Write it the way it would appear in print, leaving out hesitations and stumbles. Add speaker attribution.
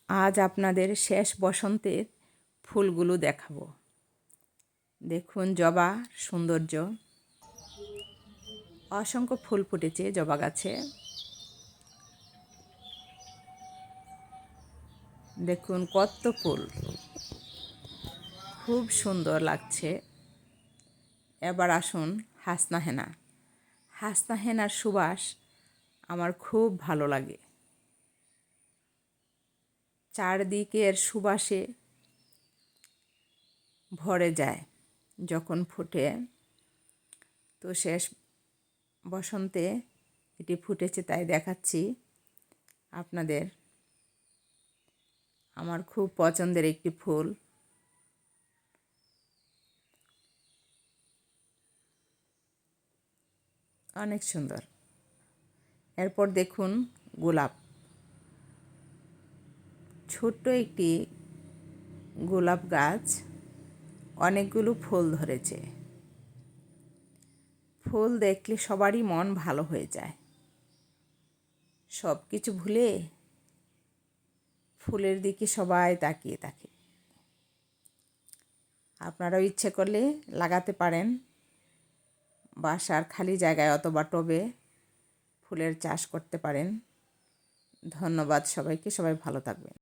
Speaker 1: আজ আপনাদের শেষ বসন্তের ফুলগুলো দেখাবো। দেখুন জবা সৌন্দর্য, অসংখ্য ফুল ফুটেছে জবা গাছে। দেখুন কত ফুল, খুব সুন্দর লাগছে। এবার আসুন হাসনা হেনা। হাসনা হেনার সুবাস আমার খুব ভালো লাগে। চারদিকের সুবাসে ভরে যায় যখন ফুটে। তো শেষ বসন্তে এটি ফুটেছে তাই দেখাচ্ছি আপনাদের। আমার খুব পছন্দের একটি ফুল। অনেক সুন্দর। এরপর দেখুন গোলাপ। ছোট্ট একটি গোলাপ গাছ, অনেকগুলো ফুল ধরেছে। ফুল দেখলে সবারই মন ভালো হয়ে যায়। সব কিছু ভুলে ফুলের দিকে সবাই তাকিয়ে থাকে। আপনারাও ইচ্ছে করলে লাগাতে পারেন বাসার খালি জায়গায় অথবা টবে ফুলের চাষ করতে পারেন। ধন্যবাদ সবাইকে, সবাই ভালো থাকবেন।